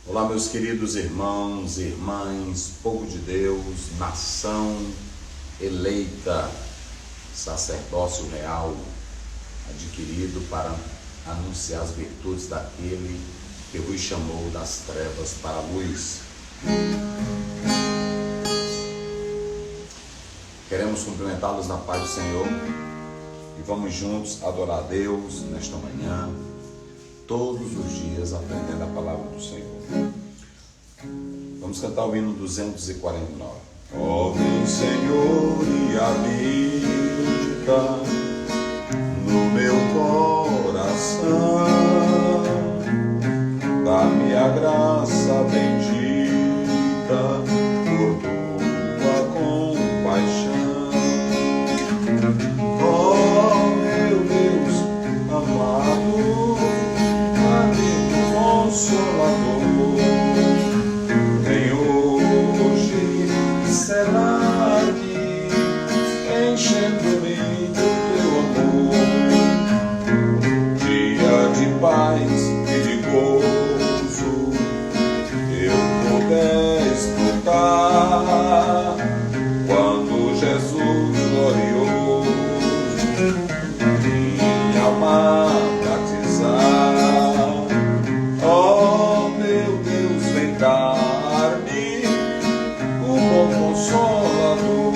Olá, meus queridos irmãos e irmãs, povo de Deus, nação eleita, sacerdócio real, adquirido para anunciar as virtudes daquele que vos chamou das trevas para a luz. Queremos cumprimentá-los na paz do Senhor e vamos juntos adorar a Deus nesta manhã, todos os dias aprendendo a palavra do Senhor. Vamos cantar o hino 249. Ó, vem Senhor e habita no meu coração, dá-me a graça bendita por tua compaixão. Ó, meu Deus amado, amigo consolador, vem hoje selar-me, enchendo-me do teu amor. Dia de paz e de gozo eu puder escutar, quando Jesus glorioso minha alma batizar. Ó, meu Deus, vem dar-me um bom consolador,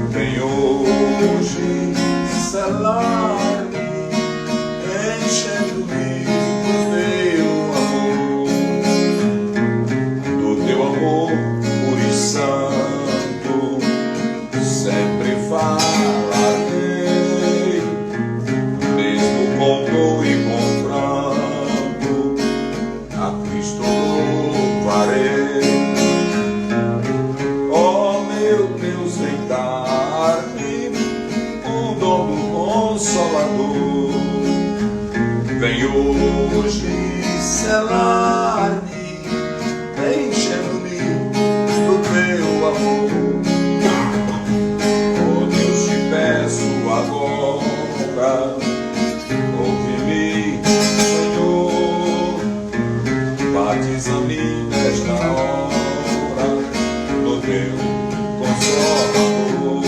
vem hoje selar-me, enchendo-me do teu amor puro e santo, sempre falarei, mesmo com dor e com pranto, a Cristo louvarei. Ó, meu Deus, vem dar-me um dom do Consolador, vem hoje selar-me, enchendo-me do teu amor. Oh Deus, te peço agora, ouve-me, Senhor, batiza-me nesta hora no teu Consolador.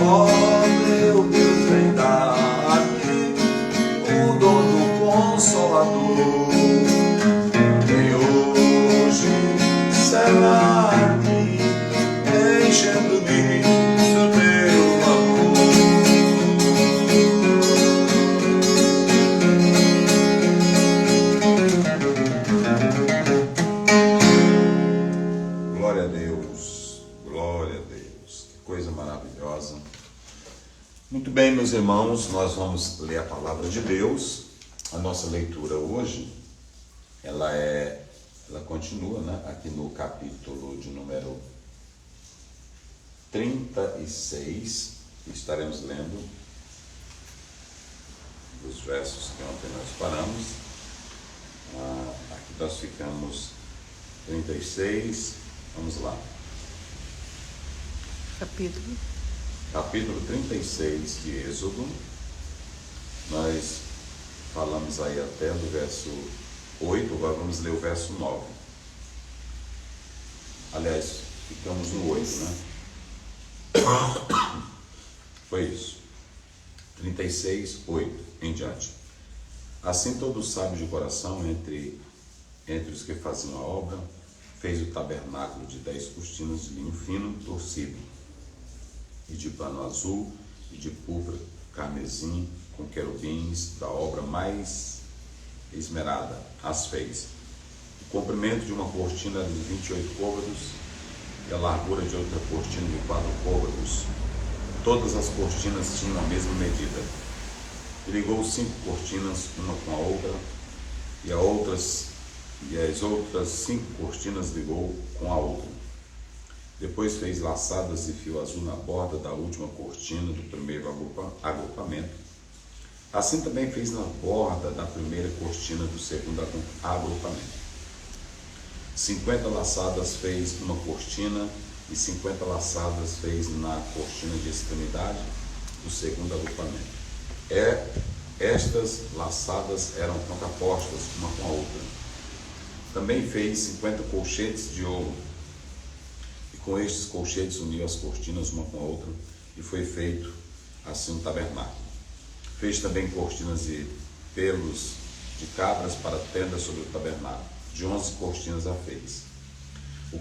Oh meu Deus, vem dar-me o dom do Consolador, vem hoje selar-me, enchendo-me do teu amor. Glória a Deus, glória a Deus, que coisa maravilhosa. Muito bem, meus irmãos, nós vamos ler a palavra de Deus. A nossa leitura hoje, ela continua, aqui no capítulo de número 36. Estaremos lendo os versos que ontem nós paramos. Aqui nós ficamos 36. Vamos lá. Capítulo 36 de Êxodo. Nós falamos aí até do verso 8, agora vamos ler o verso 9. Aliás, ficamos no 8, né? Foi isso. 36, 8 em diante. Assim todo sábio de coração entre os que faziam a obra fez o tabernáculo de 10 cortinas de linho fino torcido, e de pano azul e de púrpura carmesim, com querubins da obra mais esmerada as fez. O comprimento de uma cortina era de 28 côvados e a largura de outra cortina de 4 côvados. Todas as cortinas tinham a mesma medida. E ligou 5 cortinas uma com a outra, e as outras 5 cortinas ligou com a outra. Depois fez laçadas de fio azul na borda da última cortina do primeiro agrupamento. Assim também fez na borda da primeira cortina do segundo agrupamento. 50 laçadas fez numa cortina e 50 laçadas fez na cortina de extremidade do segundo agrupamento. Estas laçadas eram contrapostas uma com a outra. Também fez 50 colchetes de ouro, e com estes colchetes uniu as cortinas uma com a outra, e foi feito assim o tabernáculo. Fez também cortinas de pelos de cabras para a tenda sobre o tabernáculo. De 11 cortinas a fez. O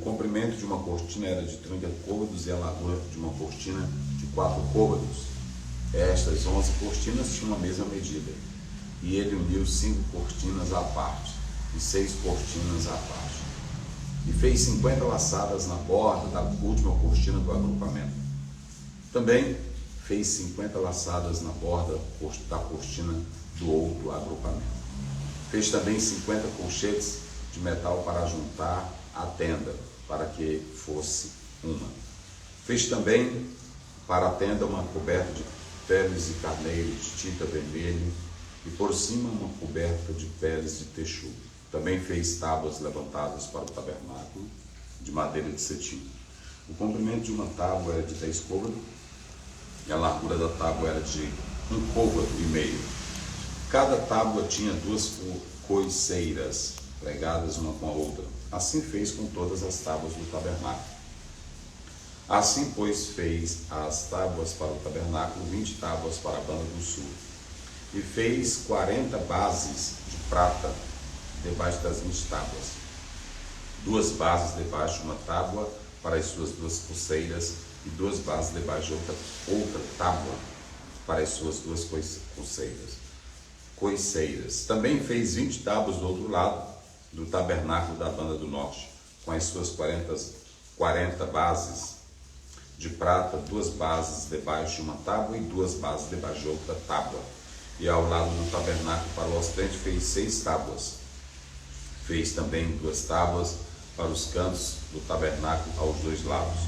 comprimento de uma cortina era de 30 côvados e a largura de uma cortina de 4 côvados. Estas 11 cortinas tinham a mesma medida. E ele uniu 5 cortinas à parte e 6 cortinas à parte. E fez 50 laçadas na borda da última cortina do agrupamento. Também fez 50 laçadas na borda da cortina do outro agrupamento. Fez também 50 colchetes de metal para juntar a tenda, para que fosse uma. Fez também para a tenda uma coberta de peles de carneiro de tinta vermelha e por cima uma coberta de peles de texugo. Também fez tábuas levantadas para o tabernáculo de madeira de cetim. O comprimento de uma tábua era de 10 côvados e a largura da tábua era de 1,5 côvado. Cada tábua tinha 2 coiceiras pregadas uma com a outra. Assim fez com todas as tábuas do tabernáculo. Assim, pois, fez as tábuas para o tabernáculo, 20 tábuas para a banda do sul. E fez 40 bases de prata debaixo das 20 tábuas. 2 bases debaixo de uma tábua para as suas 2 pulseiras e 2 bases debaixo de outra tábua para as suas 2 coiceiras. Também fez 20 tábuas do outro lado do tabernáculo da banda do norte, com as suas 40 bases de prata, 2 bases debaixo de uma tábua e 2 bases debaixo de outra tábua. E ao lado do tabernáculo para o ocidente fez 6 tábuas. Fez também 2 tábuas para os cantos do tabernáculo aos 2 lados,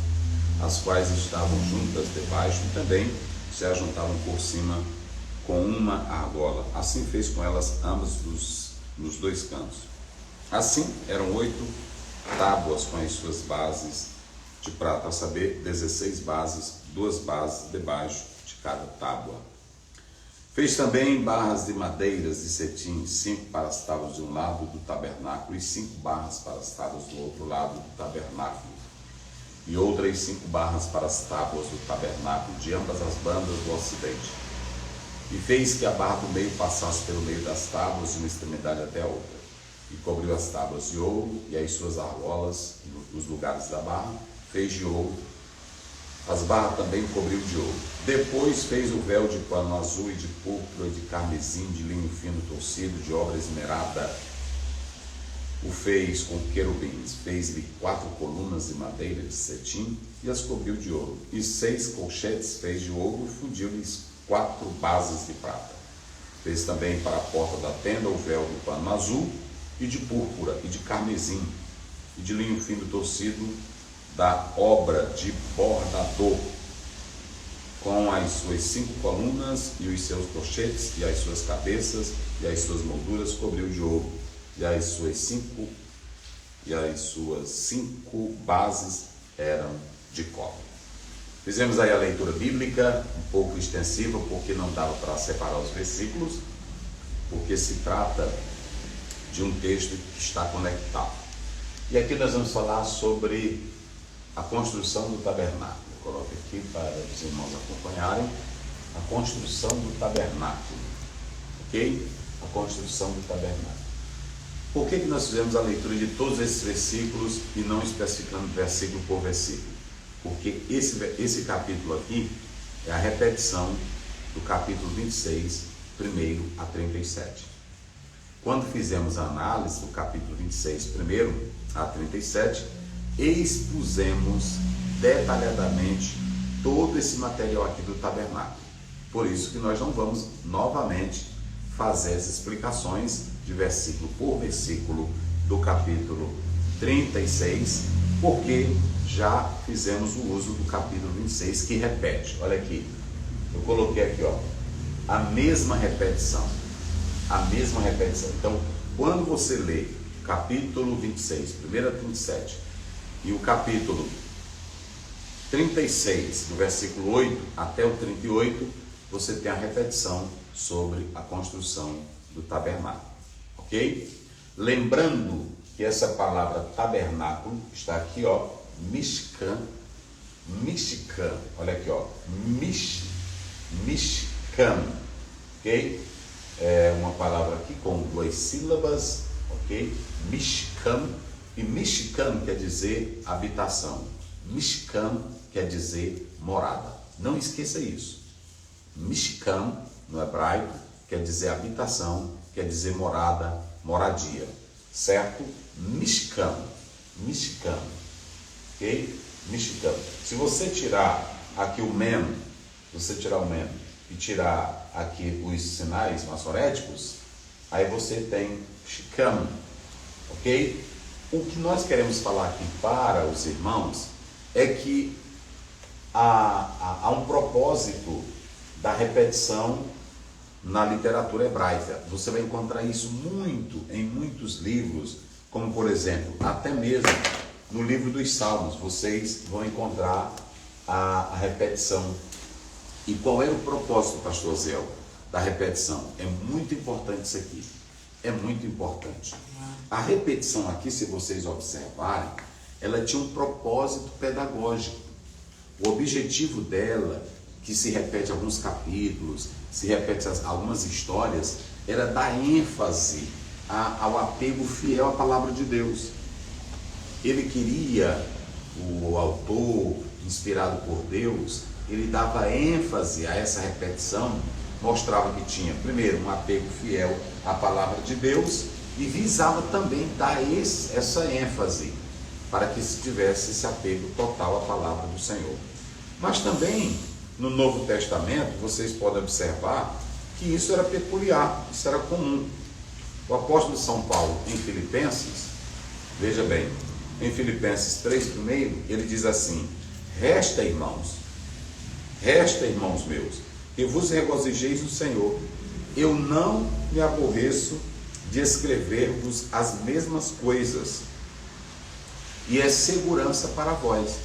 as quais estavam juntas debaixo e também se ajuntavam por cima com uma argola. Assim fez com elas ambas nos 2 cantos. Assim eram 8 tábuas com as suas bases de prata, a saber, 16 bases, 2 bases debaixo de cada tábua. Fez também barras de madeiras de cetim, 5 para as tábuas de um lado do tabernáculo e 5 barras para as tábuas do outro lado do tabernáculo. E outras 5 barras para as tábuas do tabernáculo de ambas as bandas do ocidente. E fez que a barra do meio passasse pelo meio das tábuas de uma extremidade até a outra. E cobriu as tábuas de ouro e as suas argolas, os lugares da barra, fez de ouro. As barras também cobriu de ouro. Depois fez o véu de pano azul e de púrpura, de carmesim, de linho fino torcido, de obra esmerada. O fez com querubins. Fez-lhe 4 colunas de madeira de cetim e as cobriu de ouro. E 6 colchetes fez de ouro e fundiu-lhes 4 bases de prata. Fez também para a porta da tenda o véu de pano azul e de púrpura, e de carmesim, e de linho fino torcido, da obra de bordador, com as suas 5 colunas, e os seus colchetes, e as suas cabeças, e as suas molduras, cobriu de ouro, e as suas 5 bases eram de cobre. Fizemos aí a leitura bíblica, um pouco extensiva, porque não dava para separar os versículos, porque se trata de um texto que está conectado. E aqui nós vamos falar sobre a construção do tabernáculo. Eu coloco aqui para os irmãos acompanharem a construção do tabernáculo. Ok? A construção do tabernáculo. Por que nós fizemos a leitura de todos esses versículos e não especificando versículo por versículo? Porque esse capítulo aqui é a repetição do capítulo 26, 1 a 37. Quando fizemos a análise do capítulo 26, 1 a 37, expusemos detalhadamente todo esse material aqui do tabernáculo. Por isso que nós não vamos novamente fazer as explicações de versículo por versículo do capítulo 36, porque já fizemos o uso do capítulo 26, que repete. Olha aqui, eu coloquei aqui, ó, a mesma repetição. A mesma repetição. Então, quando você lê o capítulo 26, 1 a 37, e o capítulo 36, do versículo 8 até o 38, você tem a repetição sobre a construção do tabernáculo, ok? Lembrando que essa palavra tabernáculo está aqui, ó, Mishkan, olha aqui, ó, Mishkan, ok? É uma palavra aqui com 2 sílabas, ok? Mishkan, e Mishkan quer dizer habitação, Mishkan quer dizer morada. Não esqueça isso. Mishkan, no hebraico, quer dizer habitação, quer dizer morada, moradia, certo? Mishkan, ok? Mishkan. Se você tirar aqui o mem, e tirar aqui os sinais maçoréticos, aí você tem Shikam, ok? O que nós queremos falar aqui para os irmãos é que há um propósito da repetição na literatura hebraica. Você vai encontrar isso muito em muitos livros, como por exemplo, até mesmo no livro dos Salmos, vocês vão encontrar a repetição. E qual é o propósito, pastor Zé, da repetição? É muito importante isso aqui. É muito importante. A repetição aqui, se vocês observarem, ela tinha um propósito pedagógico. O objetivo dela, que se repete alguns capítulos, se repete algumas histórias, era dar ênfase ao apego fiel à palavra de Deus. Ele queria, o autor, inspirado por Deus, ele dava ênfase a essa repetição, mostrava que tinha, primeiro, um apego fiel à palavra de Deus e visava também dar essa ênfase para que se tivesse esse apego total à palavra do Senhor. Mas também, no Novo Testamento, vocês podem observar que isso era peculiar, isso era comum. O apóstolo São Paulo, em Filipenses, veja bem, em Filipenses 3:1, ele diz assim: resta, irmãos meus, que vos regozijeis no Senhor. Eu não me aborreço de escrever-vos as mesmas coisas, e é segurança para vós.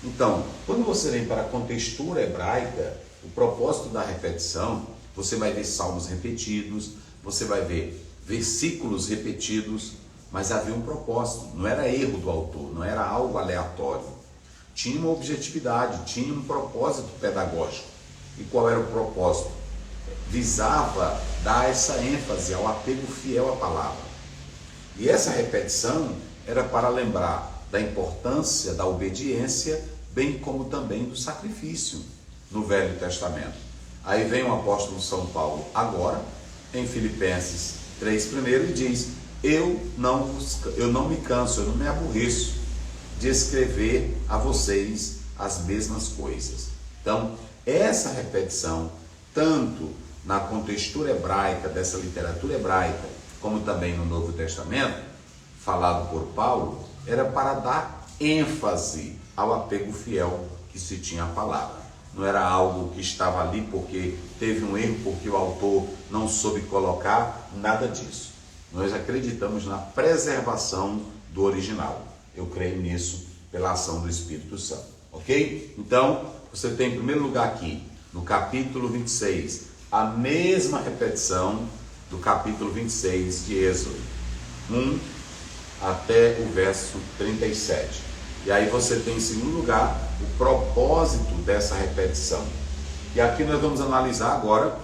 Então, quando você vem para a contextura hebraica, o propósito da repetição, você vai ver salmos repetidos, você vai ver versículos repetidos, mas havia um propósito, não era erro do autor, não era algo aleatório. Tinha uma objetividade, tinha um propósito pedagógico. E qual era o propósito? Visava dar essa ênfase ao apego fiel à palavra. E essa repetição era para lembrar da importância da obediência, bem como também do sacrifício no Velho Testamento. Aí vem o apóstolo São Paulo agora, em Filipenses 3:1, e diz: eu não me canso, eu não me aborreço de escrever a vocês as mesmas coisas. Então, essa repetição, tanto na contextura hebraica, dessa literatura hebraica, como também no Novo Testamento, falado por Paulo, era para dar ênfase ao apego fiel que se tinha à palavra. Não era algo que estava ali porque teve um erro, porque o autor não soube colocar, nada disso. Nós acreditamos na preservação do original. Eu creio nisso pela ação do Espírito Santo, ok? Então, você tem em primeiro lugar aqui, no capítulo 26, a mesma repetição do capítulo 26 de Êxodo, 1 até o verso 37. E aí você tem em segundo lugar o propósito dessa repetição. E aqui nós vamos analisar agora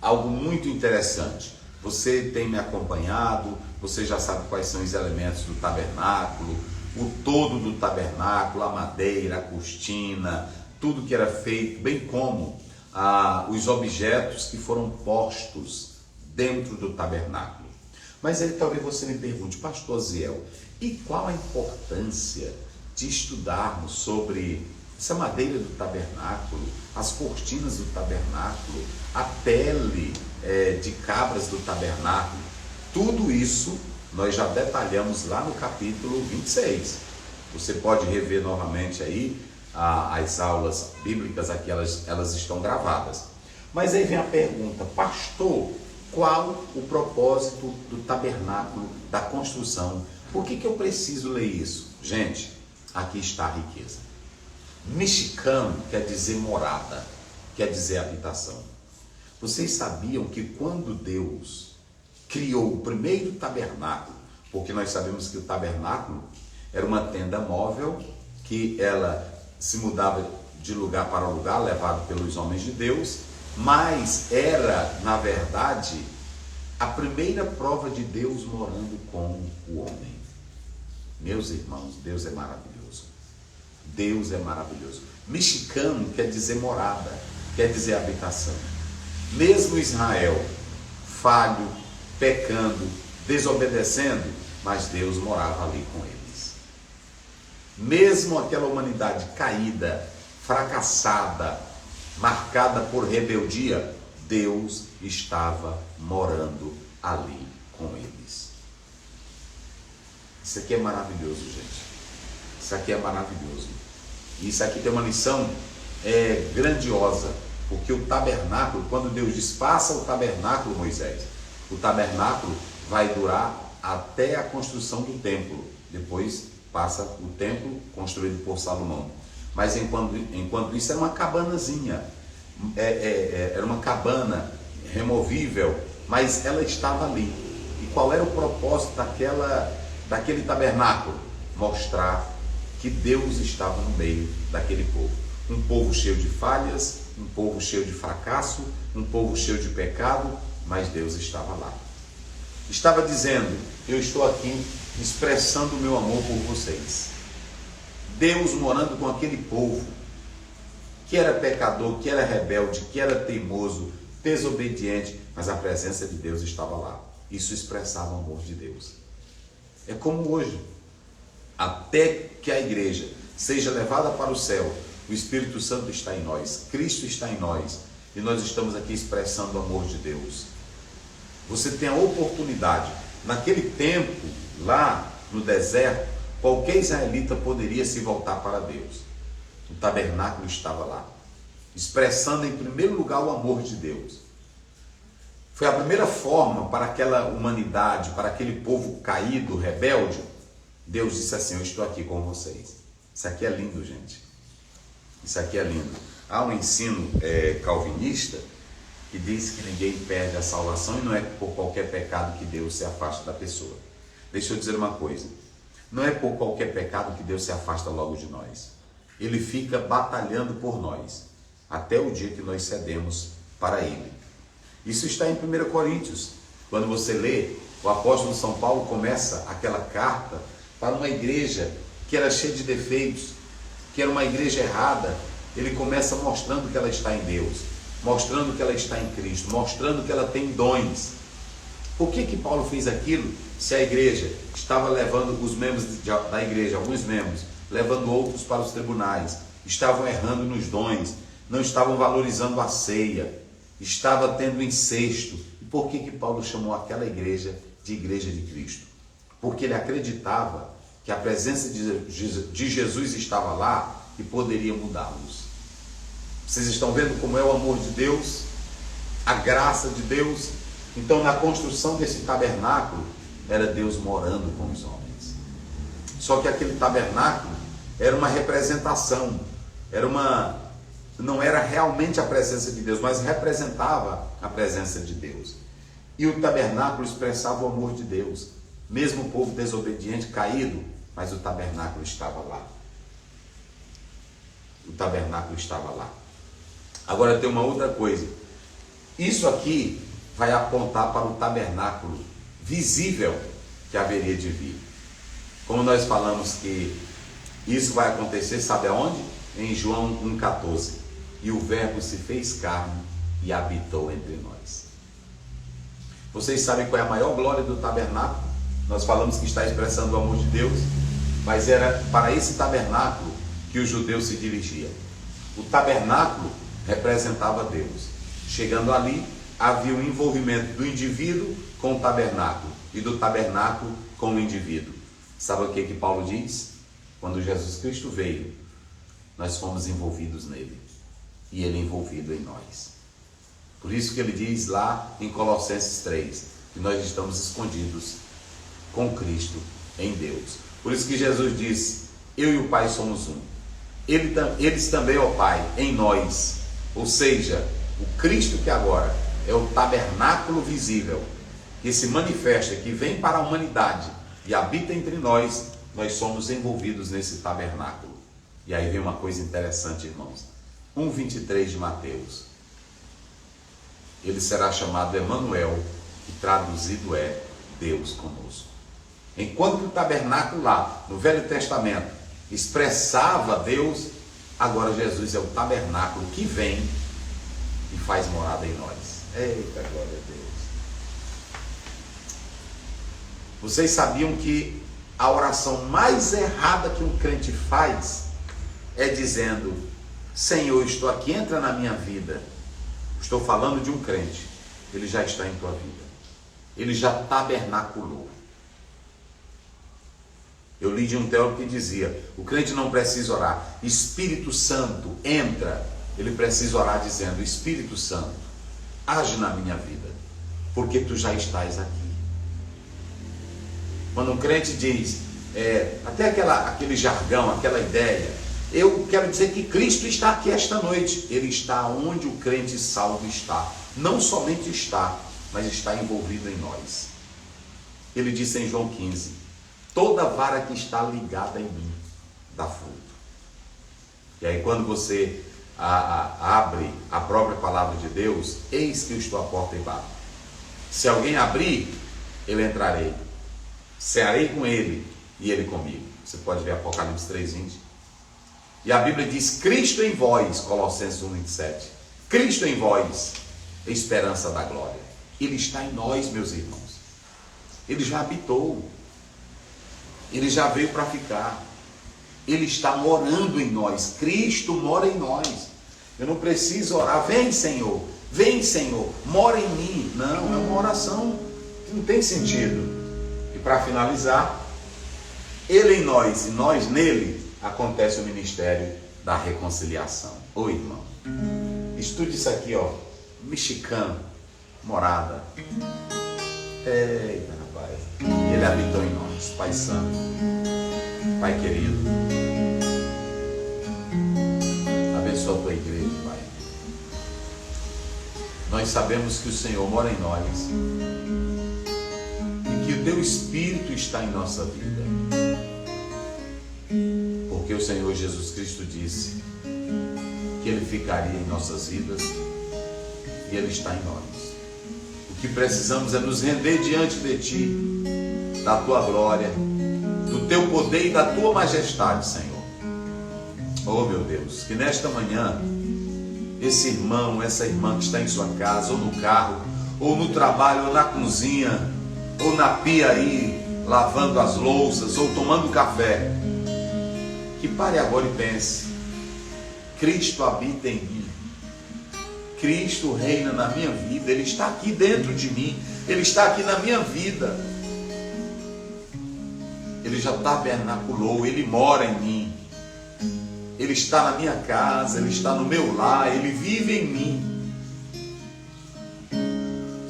algo muito interessante. Você tem me acompanhado, você já sabe quais são os elementos do tabernáculo, o todo do tabernáculo, a madeira, a cortina, tudo que era feito, bem como os objetos que foram postos dentro do tabernáculo. Mas aí talvez você me pergunte: pastor Ziel, e qual a importância de estudarmos sobre essa madeira do tabernáculo, as cortinas do tabernáculo, a pele de cabras do tabernáculo? Tudo isso nós já detalhamos lá no capítulo 26. Você pode rever novamente aí as aulas bíblicas, aqui elas estão gravadas. Mas aí vem a pergunta: pastor, qual o propósito do tabernáculo, da construção? Por que eu preciso ler isso? Gente, aqui está a riqueza. Mishkan quer dizer morada, quer dizer habitação. Vocês sabiam que quando Deus criou o primeiro tabernáculo, porque nós sabemos que o tabernáculo era uma tenda móvel, que ela se mudava de lugar para lugar, levado pelos homens de Deus, mas era, na verdade, a primeira prova de Deus morando com o homem. Meus irmãos, Deus é maravilhoso. Deus é maravilhoso. Mexicano quer dizer morada, quer dizer habitação. Mesmo Israel, falho, pecando, desobedecendo, mas Deus morava ali com eles. Mesmo aquela humanidade caída, fracassada, marcada por rebeldia, Deus estava morando ali com eles. Isso aqui é maravilhoso, gente. Isso aqui é maravilhoso. E isso aqui tem uma lição grandiosa, porque o tabernáculo, quando Deus diz, faça o tabernáculo, Moisés, o tabernáculo vai durar até a construção do templo. Depois passa o templo construído por Salomão. Mas enquanto isso era uma cabanazinha, era uma cabana removível, mas ela estava ali. E qual era o propósito daquele tabernáculo? Mostrar que Deus estava no meio daquele povo. Um povo cheio de falhas, um povo cheio de fracasso, um povo cheio de pecado, mas Deus estava lá. Estava dizendo, eu estou aqui expressando o meu amor por vocês. Deus morando com aquele povo que era pecador, que era rebelde, que era teimoso, desobediente, mas a presença de Deus estava lá. Isso expressava o amor de Deus. É como hoje, até que a igreja seja levada para o céu, o Espírito Santo está em nós, Cristo está em nós, e nós estamos aqui expressando o amor de Deus. Você tem a oportunidade, naquele tempo, lá no deserto, qualquer israelita poderia se voltar para Deus. O tabernáculo estava lá, expressando em primeiro lugar o amor de Deus. Foi a primeira forma para aquela humanidade, para aquele povo caído, rebelde. Deus disse assim, eu estou aqui com vocês. Isso aqui é lindo, gente. Isso aqui é lindo. Há um ensino calvinista que diz que ninguém perde a salvação e não é por qualquer pecado que Deus se afasta da pessoa. Deixa eu dizer uma coisa. Não é por qualquer pecado que Deus se afasta logo de nós. Ele fica batalhando por nós, até o dia que nós cedemos para Ele. Isso está em 1 Coríntios. Quando você lê, o apóstolo São Paulo começa aquela carta para uma igreja que era cheia de defeitos, que era uma igreja errada. Ele começa mostrando que ela está em Deus, mostrando que ela está em Cristo, mostrando que ela tem dons. Por que Paulo fez aquilo? Se a igreja estava levando os membros da igreja, alguns membros, levando outros para os tribunais, estavam errando nos dons, não estavam valorizando a ceia, estava tendo incesto. E por que Paulo chamou aquela igreja de igreja de Cristo? Porque ele acreditava que a presença de Jesus estava lá e poderia mudá-los. Vocês estão vendo como é o amor de Deus? A graça de Deus? Então, na construção desse tabernáculo, era Deus morando com os homens. Só que aquele tabernáculo era uma representação, não era realmente a presença de Deus, mas representava a presença de Deus. E o tabernáculo expressava o amor de Deus. Mesmo o povo desobediente, caído, mas o tabernáculo estava lá. O tabernáculo estava lá. Agora tem uma outra coisa. Isso aqui vai apontar para o tabernáculo visível que haveria de vir. Como nós falamos que isso vai acontecer, sabe aonde? Em João 1,14. E o verbo se fez carne e habitou entre nós. Vocês sabem qual é a maior glória do tabernáculo? Nós falamos que está expressando o amor de Deus, mas era para esse tabernáculo que os judeus se dirigiam. O tabernáculo representava Deus. Chegando ali, havia um envolvimento do indivíduo com o tabernáculo e do tabernáculo com o indivíduo. Sabe o que Paulo diz? Quando Jesus Cristo veio, nós fomos envolvidos nele e ele envolvido em nós. Por isso que ele diz lá em Colossenses 3, que nós estamos escondidos com Cristo em Deus. Por isso que Jesus diz, eu e o Pai somos um. Eles também, ó Pai, em nós. Ou seja, o Cristo que agora é o tabernáculo visível, que se manifesta, que vem para a humanidade e habita entre nós. Nós somos envolvidos nesse tabernáculo. E aí vem uma coisa interessante, irmãos. 1:23 de Mateus. Ele será chamado Emanuel, que traduzido é Deus conosco. Enquanto o tabernáculo lá, no Velho Testamento, expressava Deus, agora Jesus é o tabernáculo que vem e faz morada em nós. Eita, glória a Deus. Vocês sabiam que a oração mais errada que um crente faz é dizendo: Senhor, estou aqui, entra na minha vida. Estou falando de um crente. Ele já está em tua vida. Ele já tabernaculou. Eu li de um teólogo que dizia: o crente não precisa orar, Espírito Santo, entra. Ele precisa orar dizendo: Espírito Santo, age na minha vida, porque tu já estás aqui. Quando um crente diz, até aquele jargão, aquela ideia, eu quero dizer que Cristo está aqui esta noite. Ele está onde o crente salvo está. Não somente está, mas está envolvido em nós. Ele disse em João 15: toda vara que está ligada em mim dá fruto. E aí quando você abre a própria palavra de Deus, eis que eu estou à porta e bato. Se alguém abrir, eu entrarei, cearei com ele e ele comigo. Você pode ver Apocalipse 3:20. E a Bíblia diz: Cristo em vós, Colossenses 1:27. Cristo em vós, esperança da glória. Ele está em nós, meus irmãos. Ele já habitou. Ele já veio para ficar. Ele está morando em nós. Cristo mora em nós. Eu não preciso orar: vem Senhor, mora em mim. Não, é uma oração que não tem sentido. E para finalizar, Ele em nós e nós nele, acontece o ministério da reconciliação. Ô irmão, estude isso aqui, ó. Mexicano, morada. Eita, rapaz. Ele habitou em nós, Pai Santo, Pai querido. Abençoa a tua igreja, Pai. Nós sabemos que o Senhor mora em nós e que o teu Espírito está em nossa vida. Porque o Senhor Jesus Cristo disse que Ele ficaria em nossas vidas e Ele está em nós. O que precisamos é nos render diante de Ti, da Tua glória, do Teu poder e da Tua majestade, Senhor. Oh meu Deus, que nesta manhã, esse irmão, essa irmã que está em sua casa, ou no carro, ou no trabalho, ou na cozinha, ou na pia aí, lavando as louças, ou tomando café, que pare agora e pense: Cristo habita em mim, Cristo reina na minha vida, Ele está aqui dentro de mim, Ele está aqui na minha vida, Ele já tabernaculou, Ele mora em mim, Ele está na minha casa, Ele está no meu lar, Ele vive em mim.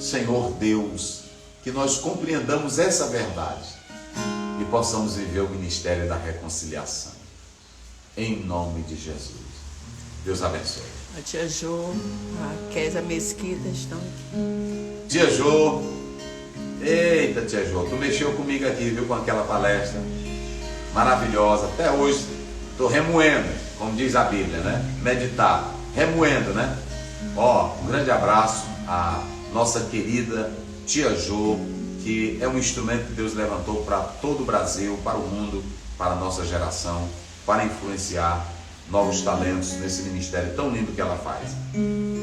Senhor Deus, que nós compreendamos essa verdade e possamos viver o ministério da reconciliação. Em nome de Jesus. Deus abençoe. A tia Jô, a Kézia Mesquita estão aqui. Tia Jô. Eita, tia Jô, tu mexeu comigo aqui, viu, com aquela palestra maravilhosa. Até hoje estou remoendo, como diz a Bíblia, né? Meditar, remoendo, né? Ó, um grande abraço à nossa querida tia Jô, que é um instrumento que Deus levantou para todo o Brasil, para o mundo, para a nossa geração, para influenciar novos talentos nesse ministério tão lindo que ela faz.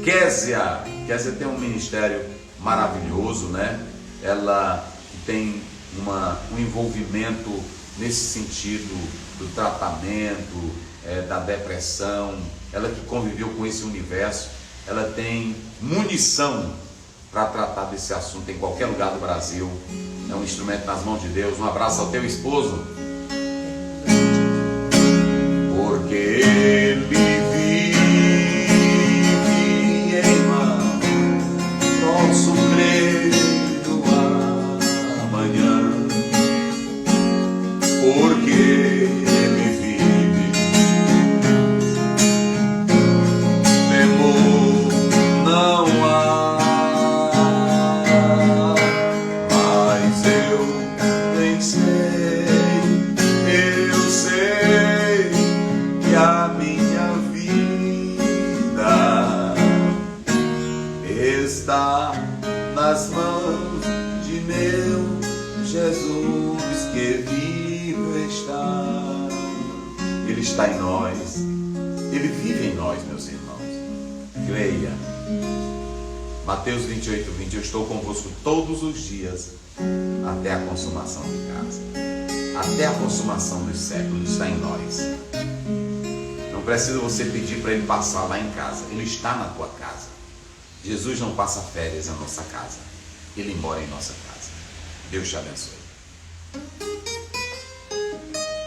Kézia tem um ministério maravilhoso, né? Ela tem um envolvimento nesse sentido do tratamento, da depressão. Ela que conviveu com esse universo, ela tem munição para tratar desse assunto em qualquer lugar do Brasil. É um instrumento nas mãos de Deus. Um abraço ao teu esposo. Porque Ele vive, irmão, posso crer no amanhã. Porque Ele vive, temor não há. está nas mãos de meu Jesus que vivo está. Ele está em nós, Ele vive em nós, meus irmãos. Creia. Mateus 28:20, eu estou convosco todos os dias até a consumação de casa. Até a consumação dos séculos, está em nós. Não precisa você pedir para Ele passar lá em casa, Ele está na tua casa. Jesus não passa férias na nossa casa, Ele mora em nossa casa. Deus te abençoe.